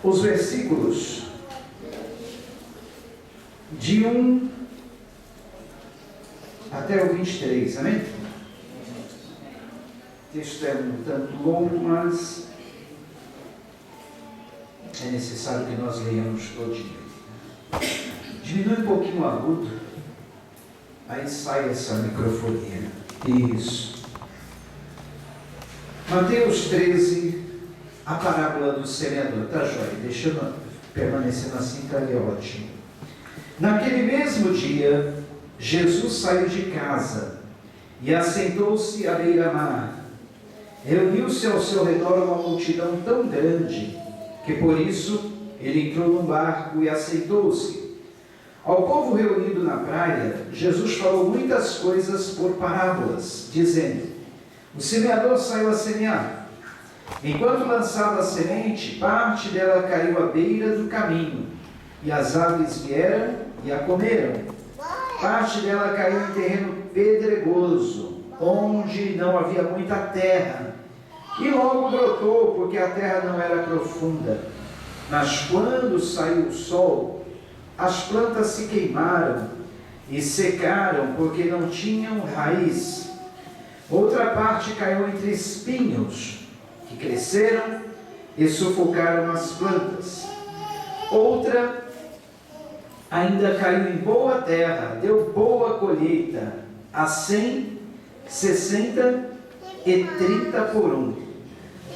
os versículos de 1 até o 23, amém? O texto é um tanto longo, mas é necessário que nós leiamos todo dia. Diminui um pouquinho o agudo, aí sai essa microfonia. Isso. Mateus 13, a parábola do semeador. Tá joia, deixando permanecendo assim, está ali ótimo. Naquele mesmo dia, Jesus saiu de casa e assentou-se à beira-mar. Reuniu-se ao seu redor uma multidão tão grande que por isso ele entrou num barco e assentou-se. Ao povo reunido na praia, Jesus falou muitas coisas por parábolas, dizendo: o semeador saiu a semear. Enquanto lançava a semente, parte dela caiu à beira do caminho, e as aves vieram e a comeram. Parte dela caiu em terreno pedregoso, onde não havia muita terra, e logo brotou, porque a terra não era profunda. Mas quando saiu o sol, as plantas se queimaram e secaram, porque não tinham raiz. Outra parte caiu entre espinhos, que cresceram e sufocaram as plantas. Outra ainda caiu em boa terra, deu boa colheita, a 100, 60 e 30 por 1.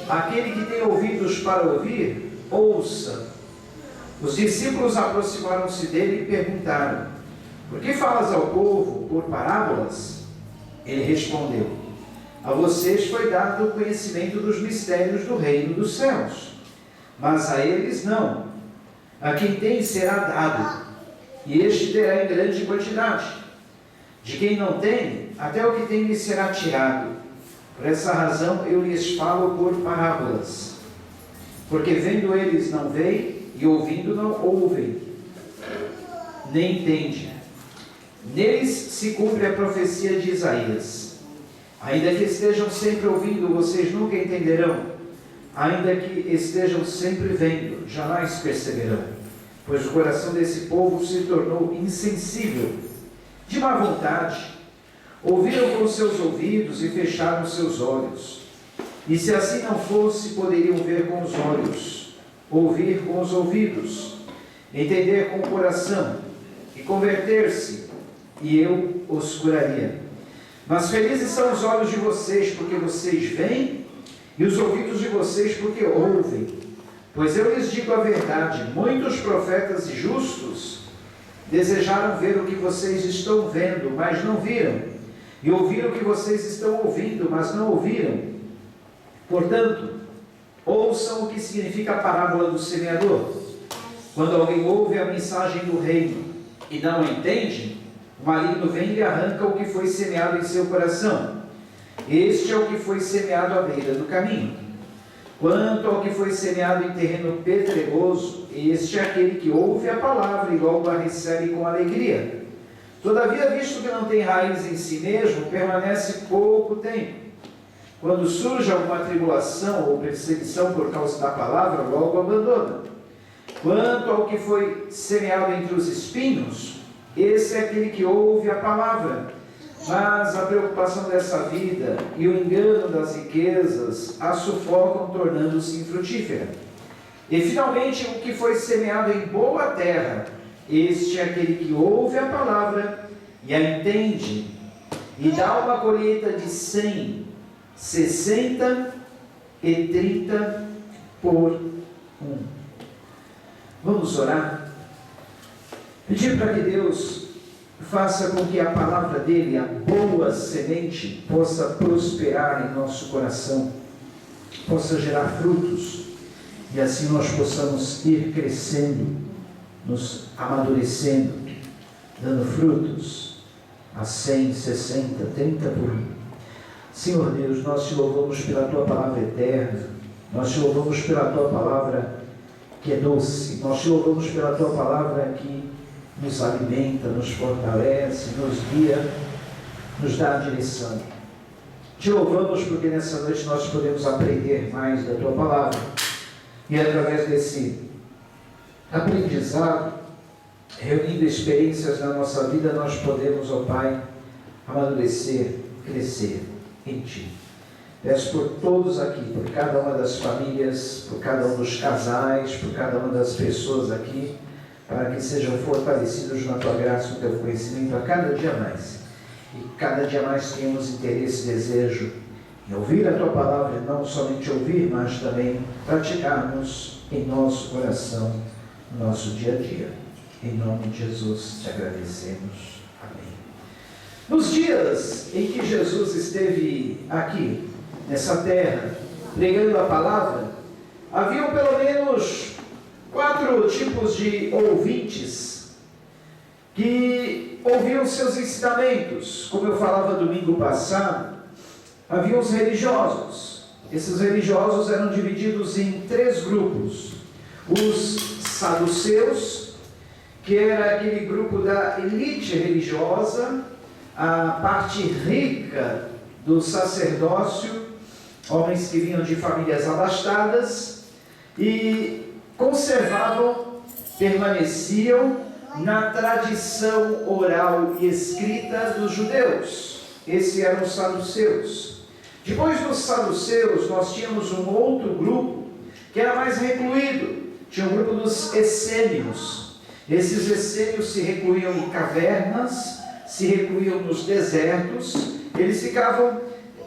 Aquele que tem ouvidos para ouvir, ouça. Os discípulos aproximaram-se dele e perguntaram: por que falas ao povo por parábolas? Ele respondeu: a vocês foi dado o conhecimento dos mistérios do reino dos céus, mas a eles não. A quem tem será dado, e este terá em grande quantidade. De quem não tem, até o que tem lhe será tirado. Por essa razão eu lhes falo por parábolas, porque vendo eles não veem, e ouvindo não ouvem, nem entendem. Neles se cumpre a profecia de Isaías: ainda que estejam sempre ouvindo, vocês nunca entenderão. Ainda que estejam sempre vendo, jamais perceberão. Pois o coração desse povo se tornou insensível. De má vontade, ouviram com seus ouvidos e fecharam seus olhos. E se assim não fosse, poderiam ver com os olhos, ouvir com os ouvidos, entender com o coração e converter-se, e eu os curaria. Mas felizes são os olhos de vocês, porque vocês veem, e os ouvidos de vocês, porque ouvem. Pois eu lhes digo a verdade: muitos profetas e justos desejaram ver o que vocês estão vendo, mas não viram, e ouviram o que vocês estão ouvindo, mas não ouviram. Portanto, ouçam o que significa a parábola do semeador. Quando alguém ouve a mensagem do reino e não a entende, o maligno vem e arranca o que foi semeado em seu coração. Este é o que foi semeado à beira do caminho. Quanto ao que foi semeado em terreno pedregoso, este é aquele que ouve a palavra e logo a recebe com alegria. Todavia, visto que não tem raiz em si mesmo, permanece pouco tempo. Quando surge alguma tribulação ou perseguição por causa da palavra, logo abandona. Quanto ao que foi semeado entre os espinhos, esse é aquele que ouve a palavra, mas a preocupação dessa vida e o engano das riquezas a sufocam, tornando-se infrutífera. E finalmente, o que foi semeado em boa terra, este é aquele que ouve a palavra e a entende, e dá uma colheita de 100, 60 e 30 por 1. Vamos orar? Pedir para que Deus faça com que a palavra dele, a boa semente, possa prosperar em nosso coração, possa gerar frutos, e assim nós possamos ir crescendo, nos amadurecendo, dando frutos a 100, 60, 30 por 1. Senhor Deus, nós te louvamos pela tua palavra eterna, nós te louvamos pela tua palavra que é doce, nós te louvamos pela tua palavra que nos alimenta, nos fortalece, nos guia, nos dá a direção. Te louvamos porque nessa noite nós podemos aprender mais da tua palavra, e através desse aprendizado, reunindo experiências na nossa vida, nós podemos, ó Pai, amadurecer, crescer em Ti. Peço por todos aqui, por cada uma das famílias, por cada um dos casais, por cada uma das pessoas aqui, para que sejam fortalecidos na Tua graça e no Teu conhecimento a cada dia mais. E cada dia mais tenhamos interesse e desejo em ouvir a Tua palavra, e não somente ouvir, mas também praticarmos em nosso coração, no nosso dia a dia. Em nome de Jesus te agradecemos. Amém. Nos dias em que Jesus esteve aqui, nessa terra, pregando a palavra, haviam pelo menos 4 tipos de ouvintes que ouviam seus ensinamentos. Como eu falava domingo passado, havia os religiosos. Esses religiosos eram divididos em 3 grupos. Os saduceus, que era aquele grupo da elite religiosa, a parte rica do sacerdócio, homens que vinham de famílias abastadas e conservavam, permaneciam na tradição oral e escrita dos judeus. Esses eram os saduceus. Depois dos saduceus, nós tínhamos um outro grupo que era mais recluído. Tinha o grupo dos essênios. Esses essênios se recluíam em cavernas, se recluíam nos desertos, eles ficavam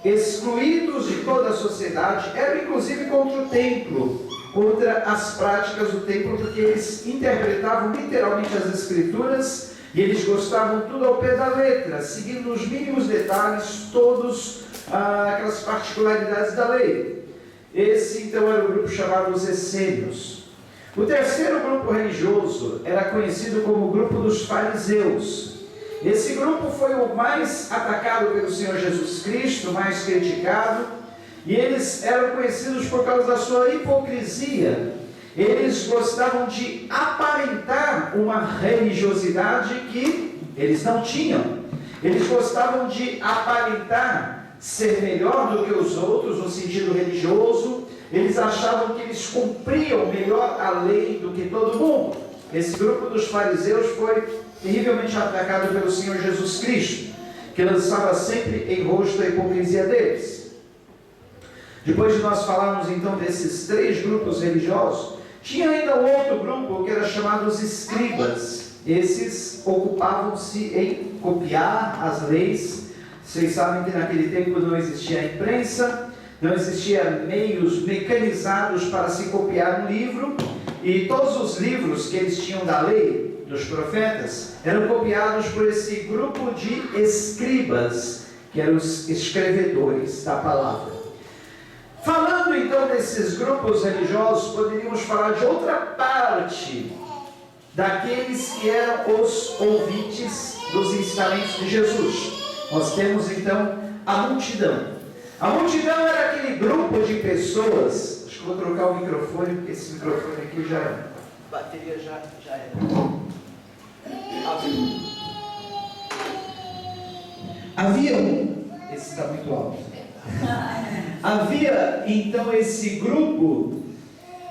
excluídos de toda a sociedade, eram inclusive contra o templo, contra as práticas do templo, porque eles interpretavam literalmente as escrituras e eles gostavam tudo ao pé da letra, seguindo nos mínimos detalhes todos aquelas particularidades da lei. Esse então era o grupo chamado os essênios. O terceiro grupo religioso era conhecido como o grupo dos fariseus. Esse grupo foi o mais atacado pelo Senhor Jesus Cristo, o mais criticado, e eles eram conhecidos por causa da sua hipocrisia. Eles gostavam de aparentar uma religiosidade que eles não tinham. Eles gostavam de aparentar ser melhor do que os outros no sentido religioso. Eles achavam que eles cumpriam melhor a lei do que todo mundo. Esse grupo dos fariseus foi terrivelmente atacado pelo Senhor Jesus Cristo, que lançava sempre em rosto a hipocrisia deles. Depois de nós falarmos então desses 3 grupos religiosos, tinha ainda um outro grupo que era chamado os escribas. Esses ocupavam-se em copiar as leis. Vocês sabem que naquele tempo não existia a imprensa, não existia meios mecanizados para se copiar um livro, e todos os livros que eles tinham da lei, dos profetas, eram copiados por esse grupo de escribas, que eram os escrevedores da palavra. Falando então desses grupos religiosos, poderíamos falar de outra parte daqueles que eram os ouvintes dos ensinamentos de Jesus. Nós temos então a multidão. A multidão era aquele grupo de pessoas. Acho que vou trocar o microfone, porque esse microfone aqui já, a bateria já era. Havia esse está muito alto. Havia então esse grupo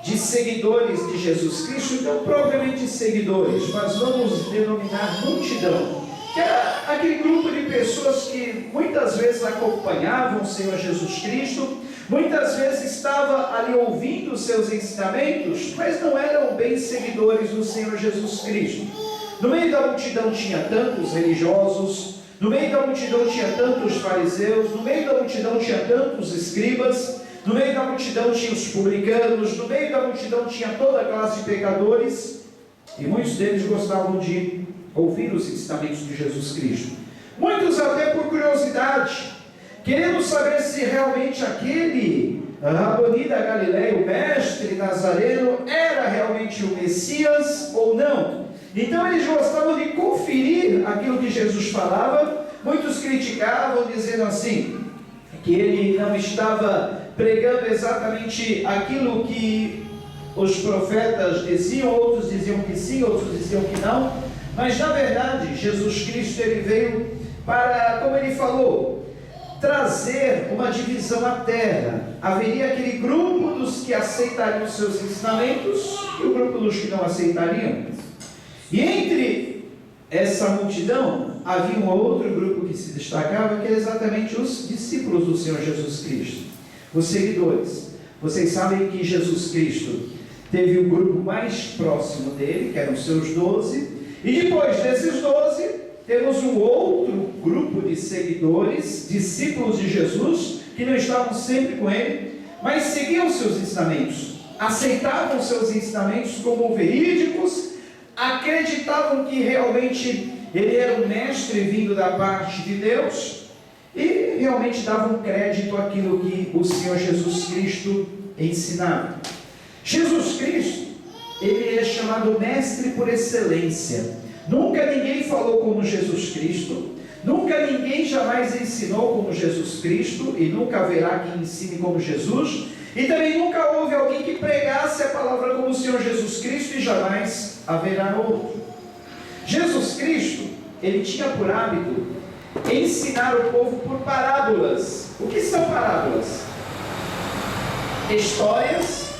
de seguidores de Jesus Cristo, não propriamente seguidores, mas vamos denominar multidão, que era aquele grupo de pessoas que muitas vezes acompanhavam o Senhor Jesus Cristo, muitas vezes estava ali ouvindo os seus ensinamentos, mas não eram bem seguidores do Senhor Jesus Cristo. No meio da multidão tinha tantos religiosos, no meio da multidão tinha tantos fariseus, no meio da multidão tinha tantos escribas, no meio da multidão tinha os publicanos, no meio da multidão tinha toda a classe de pecadores, e muitos deles gostavam de ouvir os ensinamentos de Jesus Cristo. Muitos até por curiosidade, querendo saber se realmente aquele Raboni da Galileia, o mestre nazareno, era realmente o Messias ou não. Então eles gostavam de conferir aquilo que Jesus falava. Muitos criticavam, dizendo assim, que ele não estava pregando exatamente aquilo que os profetas diziam. Outros diziam que sim, outros diziam que não. Mas na verdade, Jesus Cristo ele veio para, como ele falou, trazer uma divisão à terra. haveria aquele grupo dos que aceitariam os seus ensinamentos e o grupo dos que não aceitariam. E entre essa multidão havia um outro grupo que se destacava, que era exatamente os discípulos do Senhor Jesus Cristo, os seguidores. Vocês sabem que Jesus Cristo teve o grupo mais próximo dele, que eram os seus 12, e depois desses 12, temos um outro grupo de seguidores, discípulos de Jesus, que não estavam sempre com ele, mas seguiam seus ensinamentos, aceitavam seus ensinamentos como verídicos, acreditavam que realmente ele era um mestre vindo da parte de Deus, e realmente davam crédito àquilo que o Senhor Jesus Cristo ensinava. Jesus Cristo, ele é chamado mestre por excelência. Nunca ninguém falou como Jesus Cristo, nunca ninguém jamais ensinou como Jesus Cristo, e nunca haverá quem ensine como Jesus, e também nunca houve alguém que pregasse a palavra como o Senhor Jesus Cristo, e jamais haverá outro. Jesus Cristo, ele tinha por hábito ensinar o povo por parábolas. O que são parábolas? Histórias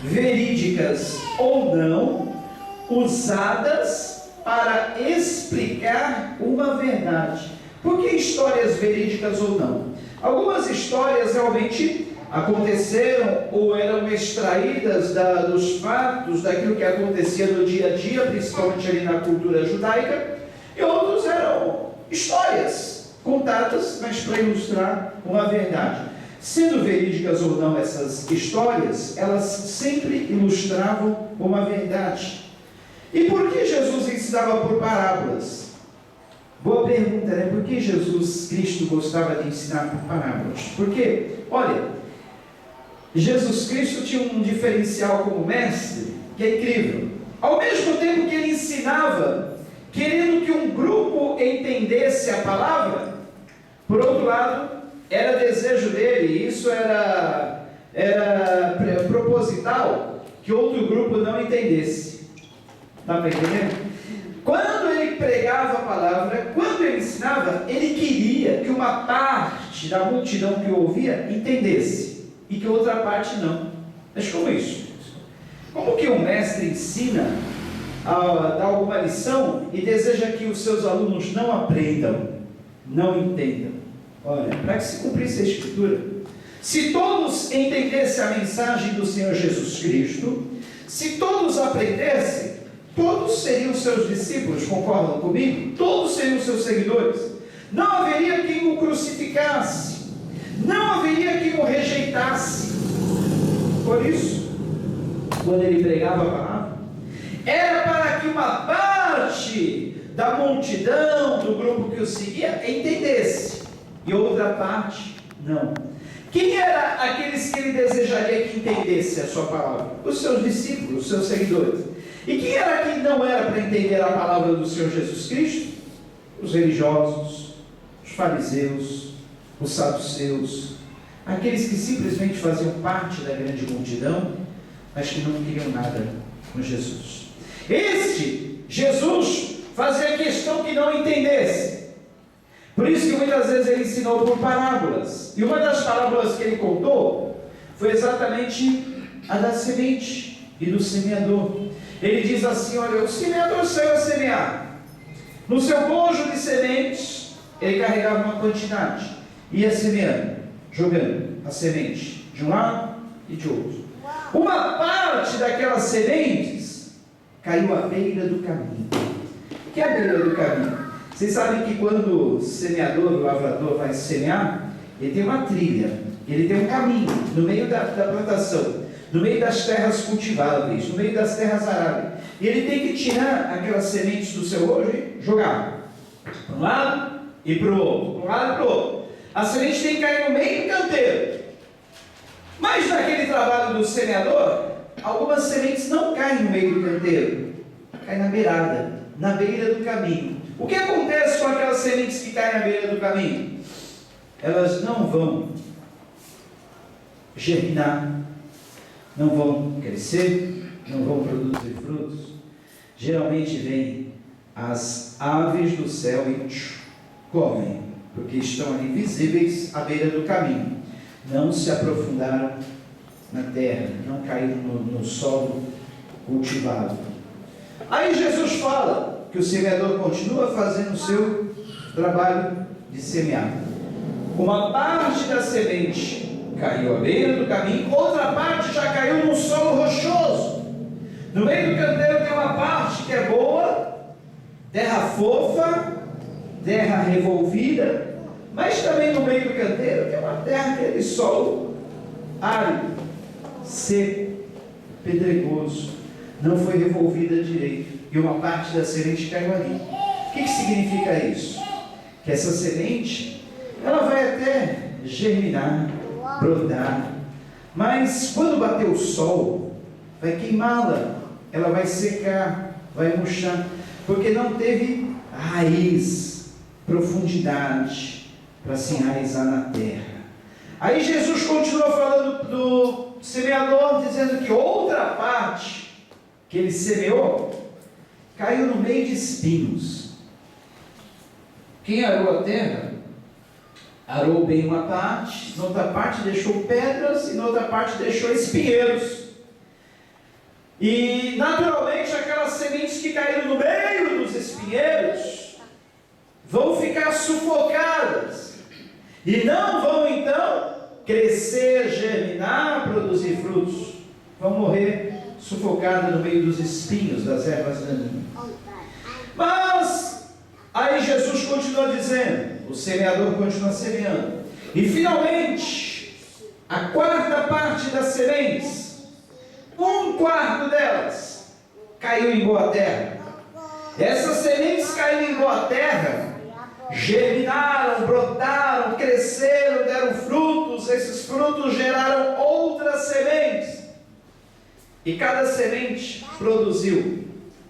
verídicas ou não, usadas para explicar uma verdade. Por que histórias verídicas ou não? Algumas histórias realmente aconteceram ou eram extraídas dos fatos, daquilo que acontecia no dia a dia, principalmente ali na cultura judaica, e outros eram histórias contadas, mas para ilustrar uma verdade. Sendo verídicas ou não essas histórias, elas sempre ilustravam uma verdade. E por que Jesus ensinava por parábolas? Boa pergunta, né? Por que Jesus Cristo gostava de ensinar por parábolas? Porque, olha, Jesus Cristo tinha um diferencial como mestre, que é incrível. Ao mesmo tempo que ele ensinava, querendo que um grupo entendesse a palavra, por outro lado, era desejo dele, e isso era proposital, que outro grupo não entendesse. Está me entendendo? Quando ele pregava a palavra, quando ele ensinava, ele queria que uma parte da multidão que o ouvia entendesse, e que outra parte não. Mas como isso? Como que um mestre ensina a dar alguma lição e deseja que os seus alunos não aprendam, não entendam? Olha, para que se cumprisse a Escritura, se todos entendessem a mensagem do Senhor Jesus Cristo, se todos aprendessem, todos seriam seus discípulos, concordam comigo? Todos seriam seus seguidores. Não haveria quem o crucificasse, não haveria quem o rejeitasse. Por isso, quando ele pregava a palavra, era para que uma parte da multidão, do grupo que o seguia, entendesse, e outra parte não. Quem eram aqueles que ele desejaria que entendesse a sua palavra? Os seus discípulos, os seus seguidores. E quem era que não era para entender a palavra do Senhor Jesus Cristo? Os religiosos, os fariseus, os saduceus, aqueles que simplesmente faziam parte da grande multidão, mas que não queriam nada com Jesus. Este Jesus fazia questão que não entendesse. Por isso que muitas vezes ele ensinou por parábolas. E uma das parábolas que ele contou foi exatamente a da semente e do semeador. Ele diz assim: olha, o semeador saiu a semear. No seu bojo de sementes, ele carregava uma quantidade, ia semeando, jogando a semente de um lado e de outro. Uma parte daquelas sementes caiu à beira do caminho. O que é a beira do caminho? Vocês sabem que quando o semeador, o lavrador, vai semear, ele tem uma trilha, ele tem um caminho no meio da plantação, no meio das terras cultiváveis, no meio das terras aráveis. E ele tem que tirar aquelas sementes do seu bojo e jogar para um lado e para o outro, para um lado e para o outro. A semente tem que cair no meio do canteiro. Mas naquele trabalho do semeador, algumas sementes não caem no meio do canteiro, caem na beirada, na beira do caminho. O que acontece com aquelas sementes que caem na beira do caminho? Elas não vão germinar, não vão crescer, não vão produzir frutos. Geralmente vêm as aves do céu e comem, porque estão ali visíveis à beira do caminho. não se aprofundaram na terra, não caíram no solo cultivado. Aí Jesus fala que o semeador continua fazendo o seu trabalho de semear. Uma parte da semente caiu à beira do caminho, outra parte já caiu no solo rochoso. No meio do canteiro tem uma parte que é boa, terra fofa, terra revolvida, mas também no meio do canteiro tem uma terra, aquele solo árido, seco, pedregoso, não foi revolvida direito, e uma parte da semente caiu ali. O que significa isso? Que essa semente, ela vai até germinar, brotar, mas quando bater o sol, vai queimá-la, ela vai secar, vai murchar, porque não teve raiz, profundidade para se enraizar na terra. Aí Jesus continua falando do semeador, dizendo que outra parte que ele semeou caiu no meio de espinhos. Quem arou a terra, arou bem uma parte, na outra parte deixou pedras e na outra parte deixou espinheiros. E naturalmente aquelas sementes que caíram no meio dos espinheiros vão ficar sufocadas e não vão então crescer, germinar, produzir frutos. Vão morrer sufocadas no meio dos espinhos, das ervas daninhas. Mas aí Jesus continua dizendo, o semeador continua semeando, e finalmente a quarta parte das sementes, um quarto delas caiu em boa terra. Essas sementes caíram em boa terra, germinaram, brotaram, cresceram, deram frutos. Esses frutos geraram outras sementes, e cada semente produziu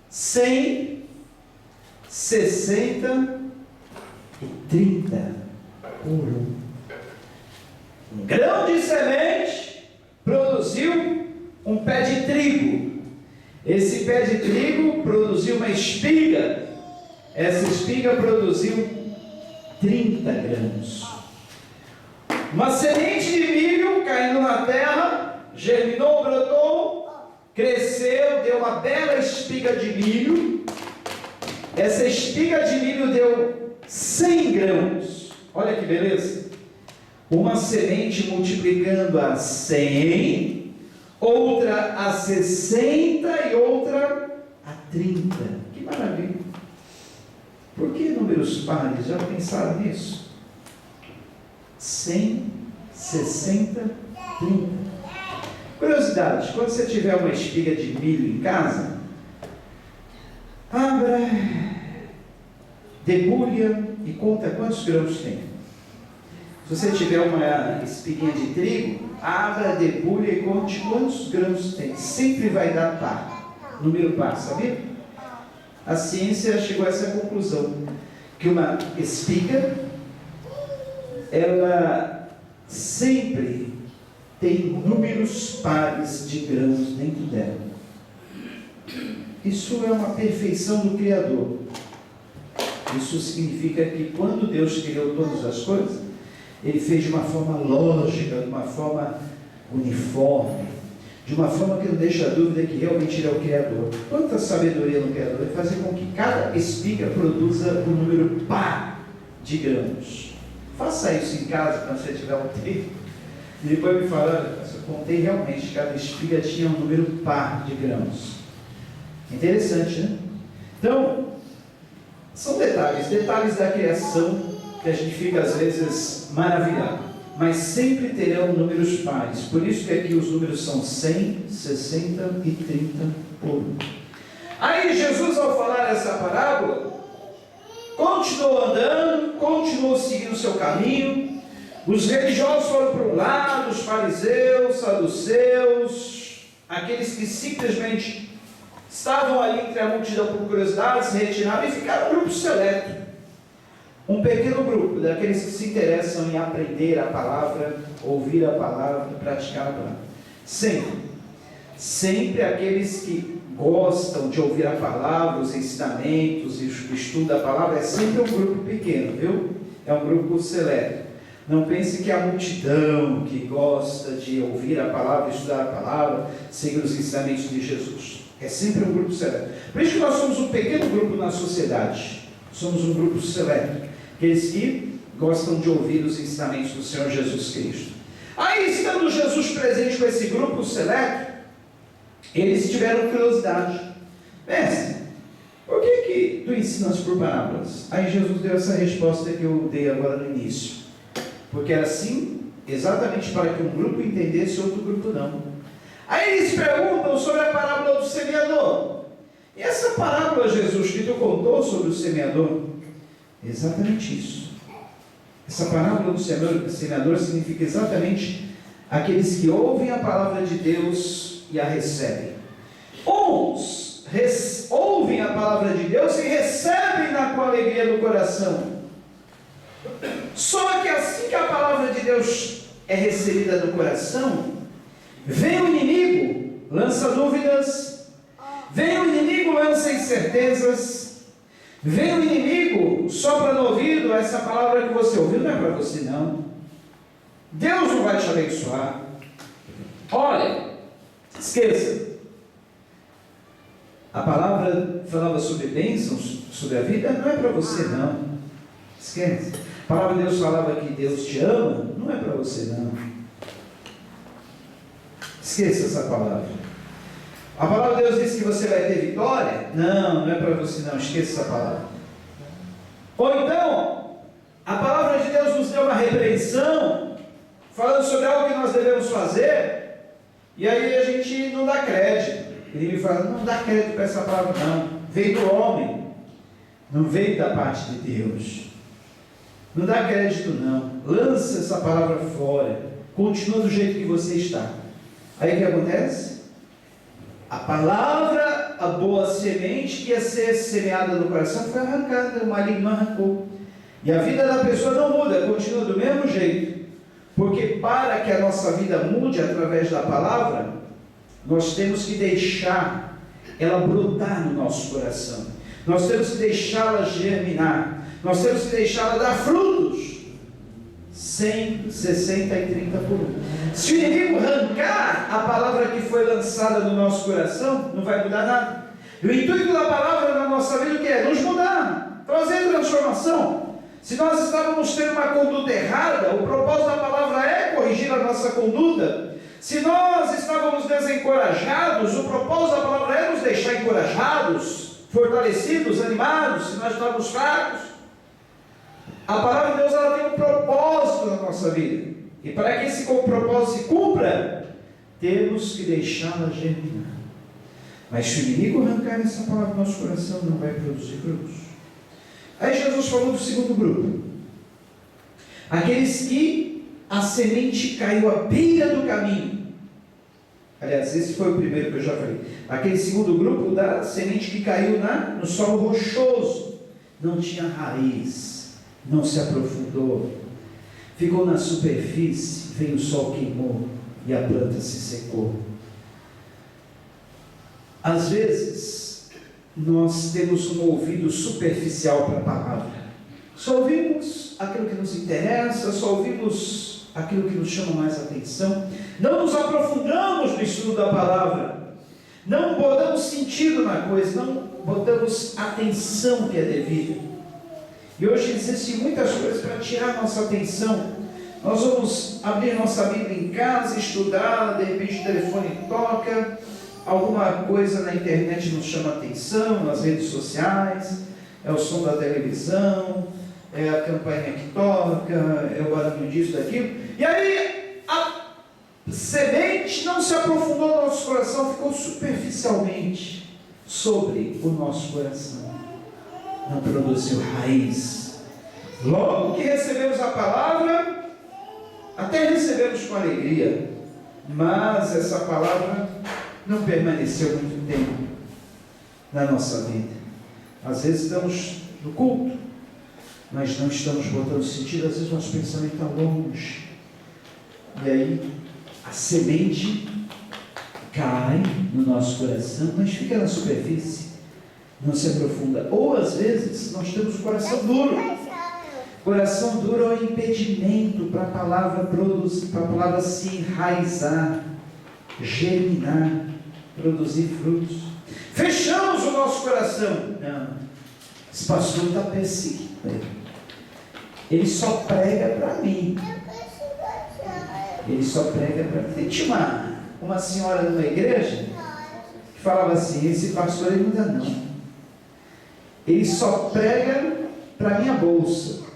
100, 60 e 30 por um. Um grão de semente produziu um pé de trigo. Esse pé de trigo produziu uma espiga. Essa espiga produziu 30 grãos. Uma semente de milho caindo na terra, germinou, brotou, cresceu, deu uma bela espiga de milho. Essa espiga de milho deu 100 grãos. Olha que beleza. Uma semente multiplicando a 100, outra a 60 e outra a 30. Que maravilha. Por que números pares? Já pensaram nisso? 100, 60, 30. Curiosidade, quando você tiver uma espiga de milho em casa, abra, debulha e conta quantos grãos tem. Se você tiver uma espiguinha de trigo, abra, debulha e conte quantos grãos tem. Sempre vai dar par, número par, sabia? A ciência chegou a essa conclusão, que uma espiga, ela sempre tem números pares de grãos dentro dela. Isso é uma perfeição do Criador. Isso significa que quando Deus criou todas as coisas, Ele fez de uma forma lógica, de uma forma uniforme, de uma forma que não deixa dúvida que realmente Ele é o Criador. Quanta sabedoria no Criador! Ele fazer com que cada espiga produza um número par de grãos. Faça isso em casa quando você tiver um tempo. E depois me fala, eu contei realmente, cada espiga tinha um número par de grãos. Interessante, né? Então, são detalhes da criação que a gente fica às vezes maravilhado, mas sempre terão números pares. Por isso que aqui os números são 100, 60 e 30 por um. Aí Jesus, ao falar essa parábola, continuou andando, continuou seguindo o seu caminho. Os religiosos foram para um lado, os fariseus, saduceus, aqueles que simplesmente estavam ali entre a multidão por curiosidade, se retiraram e ficaram um grupo seleto. Um pequeno grupo daqueles que se interessam em aprender a palavra, ouvir a palavra, praticar a palavra. Sempre aqueles que gostam de ouvir a palavra, os ensinamentos e o estudo da palavra, é sempre um grupo pequeno, viu? É um grupo seleto. Não pense que é a multidão que gosta de ouvir a palavra, estudar a palavra, seguir os ensinamentos de Jesus. É sempre um grupo seleto. Por isso que nós somos um pequeno grupo na sociedade. Somos um grupo seleto. Aqueles que gostam de ouvir os ensinamentos do Senhor Jesus Cristo. Aí, estando Jesus presente com esse grupo seleto, eles tiveram curiosidade. Mestre, por que tu ensinas por parábolas? Aí Jesus deu essa resposta que eu dei agora no início. Porque era assim, exatamente para que um grupo entendesse e outro grupo não. Aí eles perguntam sobre a parábola do semeador. E essa parábola, Jesus, que tu contou sobre o semeador, exatamente isso. Essa parábola do semeador significa exatamente aqueles que ouvem a palavra de Deus e a recebem. Uns ouvem a palavra de Deus e recebem-na com alegria no coração. Só que assim que a palavra de Deus é recebida no coração, vem o inimigo, lança dúvidas, vem o inimigo, lança incertezas, vem o inimigo, sopra no ouvido, essa palavra que você ouviu não é para você não, Deus não vai te abençoar, olha, esqueça, a palavra falava sobre bênçãos, sobre a vida, não é para você não, esquece, a palavra de Deus falava que Deus te ama, não é para você não, esqueça essa palavra. A palavra de Deus diz que você vai ter vitória? Não, não é para você não, esqueça essa palavra. Ou então, a palavra de Deus nos deu uma repreensão, falando sobre algo que nós devemos fazer, e aí a gente não dá crédito. Ele me fala, não dá crédito para essa palavra não, veio do homem, não veio da parte de Deus. Não dá crédito não, lança essa palavra fora, continua do jeito que você está. Aí o que acontece? A palavra, a boa semente que ia ser semeada no coração foi arrancada, o maligno arrancou. E a vida da pessoa não muda, continua do mesmo jeito. Porque para que a nossa vida mude através da palavra, nós temos que deixar ela brotar no nosso coração. Nós temos que deixá-la germinar. Nós temos que deixá-la dar frutos. 100, 60 e 30 por 1. Se o inimigo arrancar a palavra que foi lançada no nosso coração, não vai mudar nada. E o intuito da palavra na nossa vida o que é? Nos mudar, trazer transformação. Se nós estávamos tendo uma conduta errada, o propósito da palavra é corrigir a nossa conduta. Se nós estávamos desencorajados, o propósito da palavra é nos deixar encorajados, fortalecidos, animados, se nós estávamos fracos. A palavra de Deus ela tem um propósito na nossa vida. E para que esse propósito se cumpra, temos que deixá-la germinar. Mas se o inimigo arrancar essa palavra do nosso coração, não vai produzir frutos. Aí Jesus falou do segundo grupo. Aqueles que a semente caiu à beira do caminho. Aliás, esse foi o primeiro que eu já falei. Aquele segundo grupo da semente que caiu no solo rochoso. Não tinha raiz. Não se aprofundou, ficou na superfície, veio o sol, queimou e a planta se secou. Às vezes, nós temos um ouvido superficial para a palavra, só ouvimos aquilo que nos interessa, só ouvimos aquilo que nos chama mais atenção, não nos aprofundamos no estudo da palavra, não botamos sentido na coisa, não botamos atenção que é devida. E hoje existem muitas coisas para tirar a nossa atenção. Nós vamos abrir nossa Bíblia em casa, estudar, de repente o telefone toca, alguma coisa na internet nos chama atenção, nas redes sociais, é o som da televisão, é a campainha que toca, é o barulho disso, daquilo. E aí a semente não se aprofundou no nosso coração, ficou superficialmente sobre o nosso coração. Não produziu raiz. Logo que recebemos a palavra, até recebemos com alegria, mas essa palavra não permaneceu muito tempo na nossa vida. Às vezes estamos no culto, mas não estamos botando sentido, às vezes nosso pensamento está longe, e aí a semente cai no nosso coração, mas fica na superfície, não se aprofunda. Ou às vezes nós temos o coração duro, Coração duro é um impedimento para a palavra produzir, para a palavra se enraizar, germinar, produzir frutos. Fechamos o nosso coração. Não, esse pastor está perseguindo. Ele só prega para mim. Ele só prega para mim. Tinha uma senhora numa igreja que falava assim: esse pastor ele não dá não. Ele só prega para minha bolsa.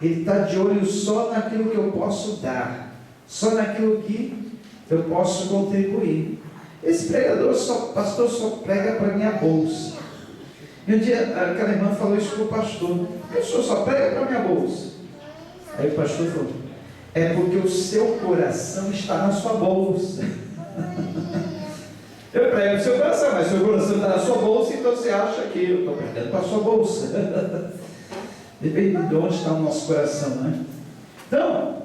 Ele está de olho só naquilo que eu posso dar, só naquilo que eu posso contribuir. Esse pregador, pastor, só prega para minha bolsa. E um dia aquela irmã falou isso para o pastor: o senhor só prega para minha bolsa. Aí o pastor falou: é porque o seu coração está na sua bolsa. Eu prego o seu coração, mas seu coração está na sua bolsa, então você acha que eu estou pregando para a sua bolsa. Depende de onde está o nosso coração, né? Então,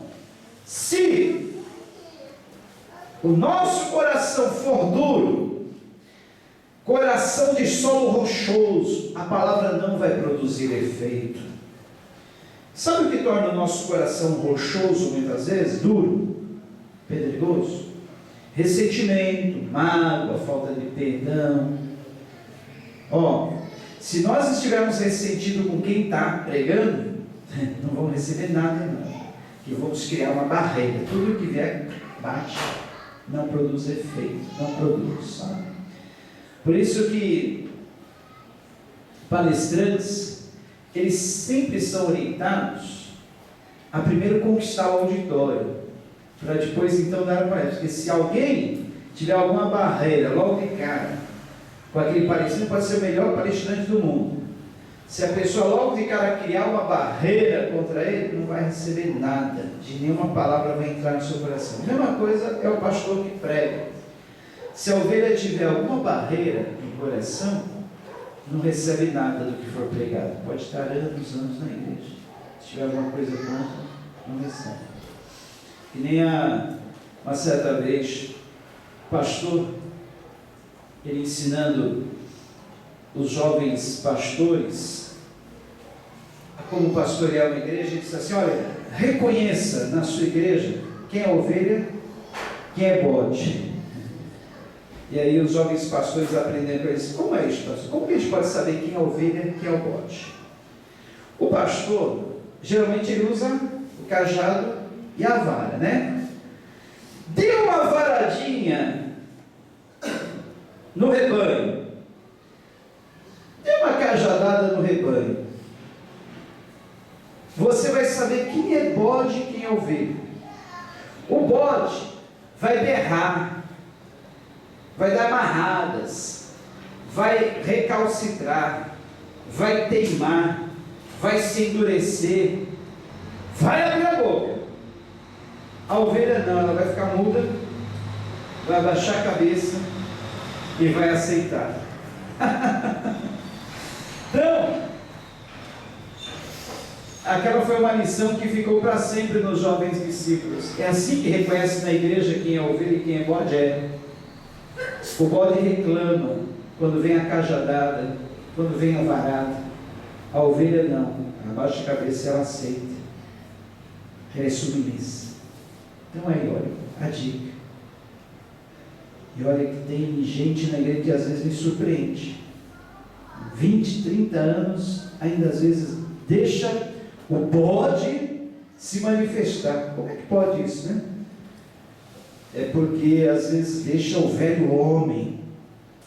se o nosso coração for duro, coração de solo rochoso, a palavra não vai produzir efeito. Sabe o que torna o nosso coração rochoso, muitas vezes? Duro, pedregoso? Ressentimento, mágoa, falta de perdão. Se nós estivermos ressentidos com quem está pregando, não vamos receber nada, não. Que vamos criar uma barreira. Tudo que vier, bate. Não produz efeito. Não produz, sabe? Por isso que palestrantes, eles sempre são orientados a primeiro conquistar o auditório, para depois então dar a palestra. Porque se alguém tiver alguma barreira logo de cara, com aquele palestrante, pode ser o melhor palestrante do mundo. Se a pessoa logo de cara criar uma barreira contra ele, não vai receber nada, de nenhuma palavra vai entrar no seu coração. A mesma coisa é o pastor que prega. Se a ovelha tiver alguma barreira no coração, não recebe nada do que for pregado. Pode estar anos na igreja. Se tiver alguma coisa contra, não recebe. Que nem uma certa vez, o pastor, ele ensinando os jovens pastores a como pastorear uma igreja, ele disse assim: olha, reconheça na sua igreja quem é ovelha, quem é bode. E aí os jovens pastores aprendendo com eles: como é isso, pastor? Como que a gente pode saber quem é ovelha e quem é o bode? O pastor, geralmente ele usa o cajado e a vara, né? Dê uma varadinha no rebanho, dê uma cajadada no rebanho, você vai saber quem é bode e quem é ovelha. O bode vai berrar, vai dar amarradas, vai recalcitrar, vai teimar, vai se endurecer, vai abrir a boca. A ovelha não, ela vai ficar muda, vai abaixar a cabeça e vai aceitar. Então, aquela foi uma lição que ficou para sempre nos jovens discípulos. É assim que reconhece na igreja quem é ovelha e quem é bode. O bode reclama quando vem a cajadada, quando vem a varada. A ovelha não, abaixa a cabeça e ela aceita. Ela é submissa. Então aí, olha, a dica. E olha que tem gente na igreja que às vezes me surpreende. 20, 30 anos, ainda às vezes deixa o bode se manifestar. Como é que pode isso, né? É porque às vezes deixa o velho homem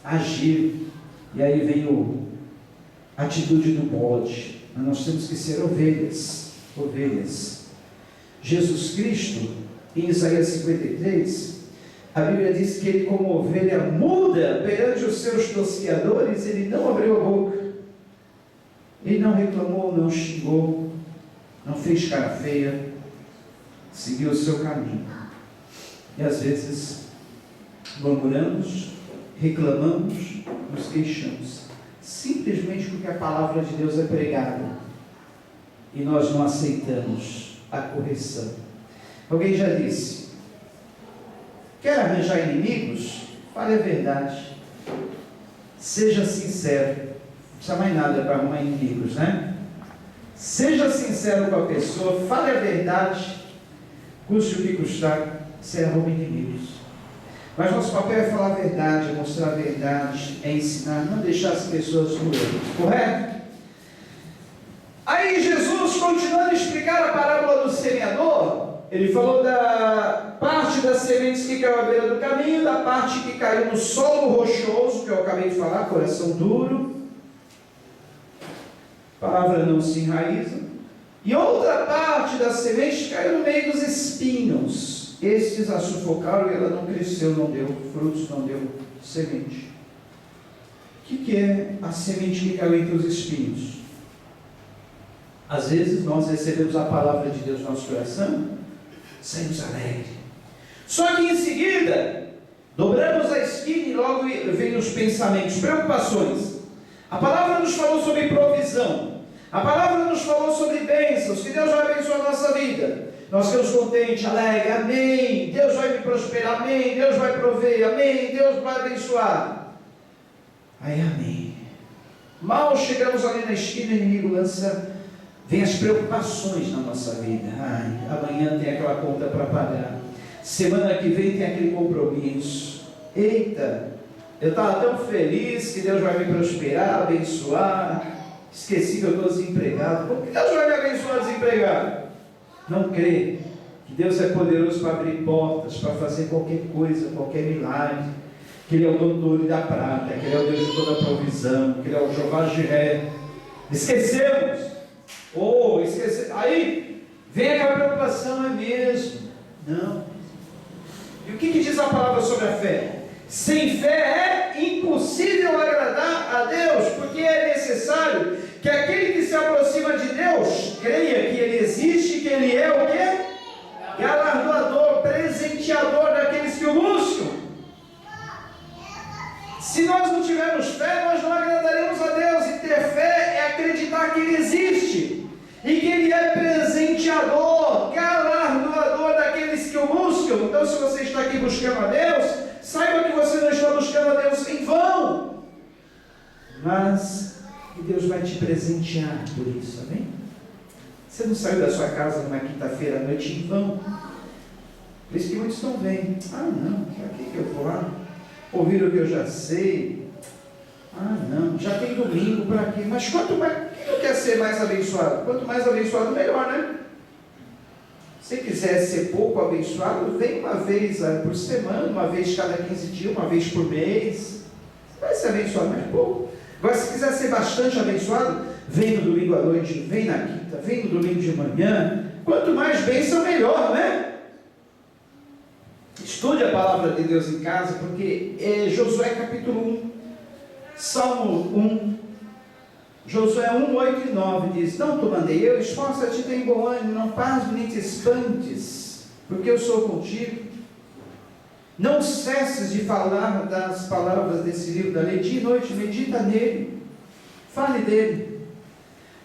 agir. E aí vem a atitude do bode. Mas nós temos que ser ovelhas. Ovelhas. Jesus Cristo, em Isaías 53, a Bíblia diz que ele, como ovelha muda perante os seus tosqueadores, ele não abriu a boca, ele não reclamou, não xingou, não fez cara feia, seguiu o seu caminho. E às vezes murmuramos, reclamamos, nos queixamos, simplesmente porque a palavra de Deus é pregada e nós não aceitamos a correção. Alguém já disse: quer arranjar inimigos? Fale a verdade. Seja sincero. Não precisa mais nada para arrumar inimigos, né? Seja sincero com a pessoa, fale a verdade, custe o que custar, serão inimigos. Mas nosso papel é falar a verdade, é mostrar a verdade, é ensinar, não deixar as pessoas doerem, correto? Aí Jesus, continuando a explicar a parábola do semeador, ele falou da parte das sementes que caiu à beira do caminho, da parte que caiu no solo rochoso, que eu acabei de falar, coração duro, a palavra não se enraiza, e outra parte das sementes caiu no meio dos espinhos. Estes a sufocaram e ela não cresceu, não deu frutos, não deu semente. O que é a semente que caiu entre os espinhos? Às vezes nós recebemos a palavra de Deus no nosso coração, saímos alegres. Só que em seguida, dobramos a esquina e logo vem os pensamentos, preocupações. A palavra nos falou sobre provisão. A palavra nos falou sobre bênçãos, que Deus vai abençoar a nossa vida. Nós ficamos contentes, alegres, amém. Deus vai me prosperar, amém. Deus vai prover, amém. Deus vai abençoar. Aí, amém. Mal chegamos ali na esquina, o inimigo lança, vem as preocupações na nossa vida. Ai, amanhã tem aquela conta para pagar. Semana que vem tem aquele compromisso. Eita, eu estava tão feliz que Deus vai me prosperar, abençoar. Esqueci que eu estou desempregado. Como que Deus vai me abençoar desempregado? Não crê que Deus é poderoso para abrir portas, para fazer qualquer coisa, qualquer milagre, que Ele é o dono do ouro e da prata, que Ele é o Deus de toda a provisão, que Ele é o Jeová Jiré. Esquecemos, aí vem aquela preocupação, é mesmo? Não. E o que diz a palavra sobre a fé? Sem fé é impossível agradar a Deus, porque é necessário que aquele que se aproxima de Deus creia que Ele existe, que Ele é o quê? Galardoador, presenteador daqueles que o buscam. Se nós não tivermos fé, nós não agradaremos a Deus. E ter fé é acreditar que Ele existe e que Ele é presenteador, galardoador daqueles que o buscam. Então, se você está aqui buscando a Deus, saiba que você não está buscando a Deus em vão, mas que Deus vai te presentear por isso, amém? Você não saiu da sua casa numa quinta-feira à noite em vão. Por isso que muitos não vêm. Ah, não, para que eu vou lá? Ouvir o que eu já sei. Ah, não, já tem domingo para quê? Mas quanto mais, quem não quer ser mais abençoado? Quanto mais abençoado, melhor, né? Se quiser ser pouco abençoado, vem uma vez por semana, uma vez cada 15 dias, uma vez por mês. Você vai ser abençoado mais pouco. Agora, se quiser ser bastante abençoado, vem no domingo à noite, vem na quinta, vem no domingo de manhã. Quanto mais bênção, melhor, né? Estude a palavra de Deus em casa, porque Josué capítulo 1, Salmo 1, Josué 1, 8 e 9 diz: não te mandei eu, esforça-te, tem bom ânimo, não pasme nem te espantes, porque eu sou contigo. Não cesses de falar das palavras desse livro da lei, dia e noite, medita nele, fale dele,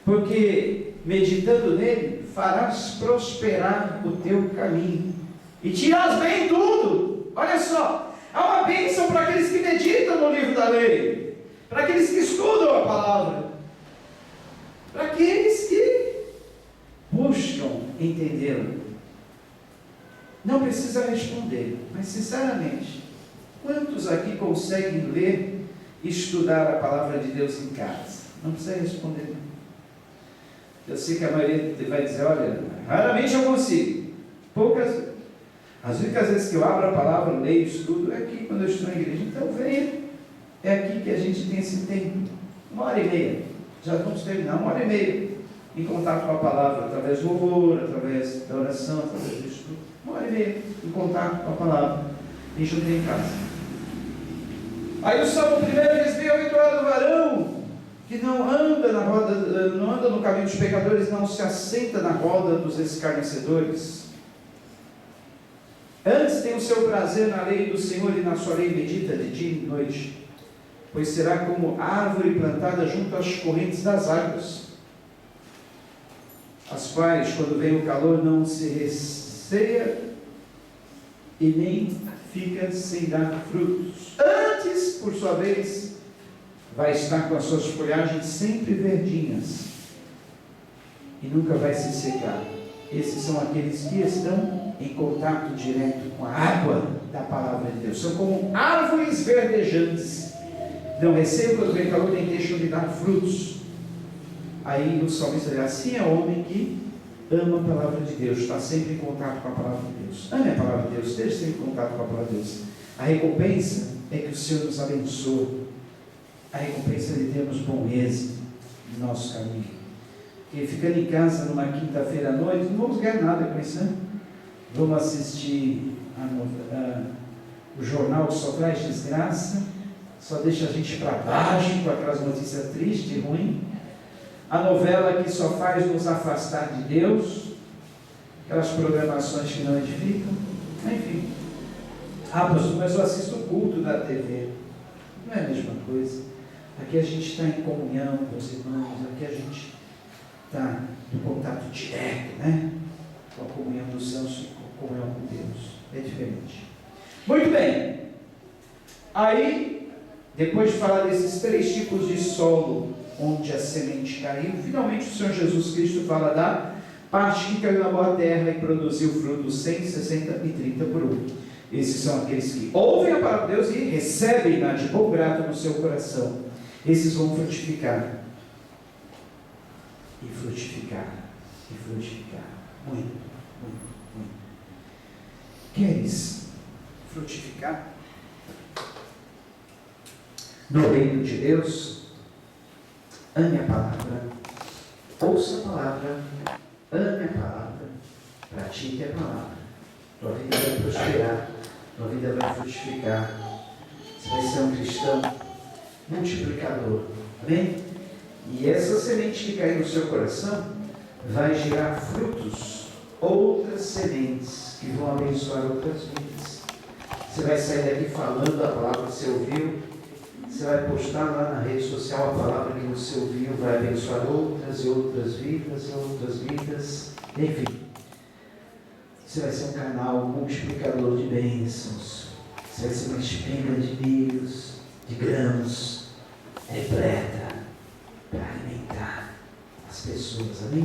porque meditando nele, farás prosperar o teu caminho, e te irás bem em tudo. Olha só, há uma bênção para aqueles que meditam no livro da lei, para aqueles que estudam a palavra, para aqueles que buscam entendê-lo. Não precisa responder, mas sinceramente, quantos aqui conseguem ler e estudar a palavra de Deus em casa? Não precisa responder. Eu sei que a maioria vai dizer: olha, raramente eu consigo. Poucas. As únicas vezes que eu abro a palavra, leio, estudo, é aqui quando eu estou na igreja. Então venha, é aqui que a gente tem esse tempo, 1h30, já vamos terminar, 1h30, em contato com a palavra, através do louvor, através da oração, através do estudo, 1h30, em contato com a palavra, e junto em casa. Aí o Salmo 1 diz: bem-aventurado o varão que não anda na roda, não anda no caminho dos pecadores, não se assenta na roda dos escarnecedores. Antes tem o seu prazer na lei do Senhor, e na sua lei medita de dia e noite, pois será como árvore plantada junto às correntes das águas, as quais, quando vem o calor, não se resseia e nem fica sem dar frutos. Antes, por sua vez, vai estar com as suas folhagens sempre verdinhas, e nunca vai se secar. Esses são aqueles que estão em contato direto com a água da palavra de Deus. São como árvores verdejantes. Não recebem quando vem calor, nem deixam de dar frutos. Aí o salmista diz, assim é o homem que ama a palavra de Deus, está sempre em contato com a palavra de Deus. Ame a palavra de Deus, esteja sempre em contato com a palavra de Deus. A recompensa é que o Senhor nos abençoe. A recompensa é de termos bom êxito no nosso caminho. Porque ficando em casa numa quinta-feira à noite, não vamos ganhar nada com isso, né? Vamos assistir o jornal que só traz desgraça, só deixa a gente para baixo com aquelas notícias tristes e ruins. A novela que só faz nos afastar de Deus, aquelas programações que não edificam, enfim. Pastor, mas eu assisto o culto da TV. Não é a mesma coisa. Aqui a gente está em comunhão com os irmãos, aqui a gente está em contato direto, né? Com a comunhão dos santos e com a comunhão com Deus. É diferente. Muito bem. Aí, depois de falar desses 3 tipos de solo onde a semente caiu, finalmente o Senhor Jesus Cristo fala da parte que caiu na boa terra e produziu frutos 100, 60 e 30 por 1. Esses são aqueles que ouvem a palavra de Deus e recebem-na de bom grado no seu coração. Esses vão frutificar. E frutificar. E frutificar. Muito, muito, muito. Queres frutificar no reino de Deus? Ame a palavra, ouça a palavra, ame a palavra, pratique a palavra. Tua vida vai prosperar, tua vida vai frutificar. Você vai ser um cristão multiplicador. Amém? E essa semente que cai no seu coração vai gerar frutos, outras sementes que vão abençoar outras vidas. Você vai sair daqui falando a palavra que você ouviu. Você vai postar lá na rede social a palavra que você ouviu, vai abençoar outras e outras vidas, enfim. Você vai ser um canal multiplicador de bênçãos. Você vai ser uma espinga de milhos, de grãos, repleta para alimentar as pessoas. Amém?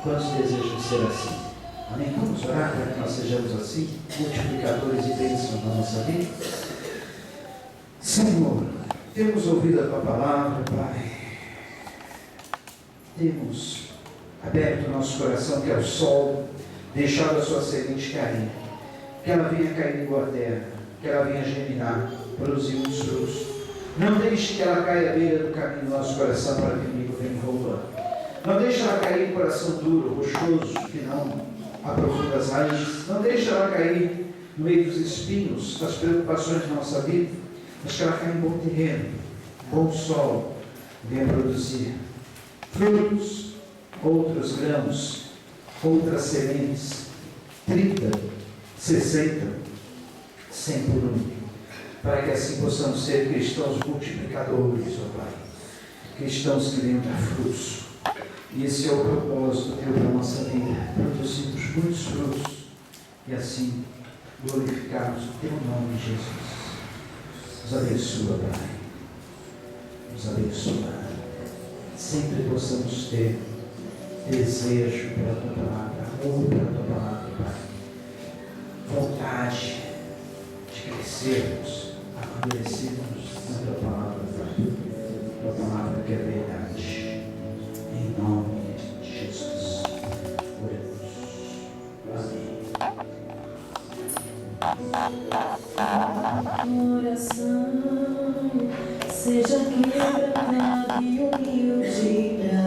Quantos desejam ser assim? Amém? Vamos orar para que nós sejamos assim, multiplicadores de bênçãos na nossa vida? Senhor, temos ouvido a Tua palavra, Pai. Temos aberto o nosso coração, que é o sol, deixado a sua semente cair. Que ela venha cair em boa terra, que ela venha germinar, produzir muitos frutos. Não deixe que ela caia à beira do caminho do nosso coração para que o inimigo venha roubando. Não deixe ela cair em coração duro, rochoso, que não aprofunda as raízes. Não deixe ela cair no meio dos espinhos, das preocupações da nossa vida. Mas que ela caia em bom terreno, bom solo, venha produzir frutos, outros grãos, outras sementes, 30, 60, 100 por 1, para que assim possamos ser cristãos multiplicadores, ó Pai, cristãos que venham dar frutos. E esse é o propósito Teu para a nossa vida, produzirmos muitos frutos e assim glorificarmos o Teu nome, Jesus. Nos abençoa, Pai. Nos abençoa. Sempre possamos ter desejo pela Tua palavra, amor pela Tua palavra, Pai. Vontade de crescermos, amadurecermos na Tua palavra, Pai. Tua palavra que é verdade. Em nome de Jesus. Oremos. Amém. Coração seja quebrantado e humilde pra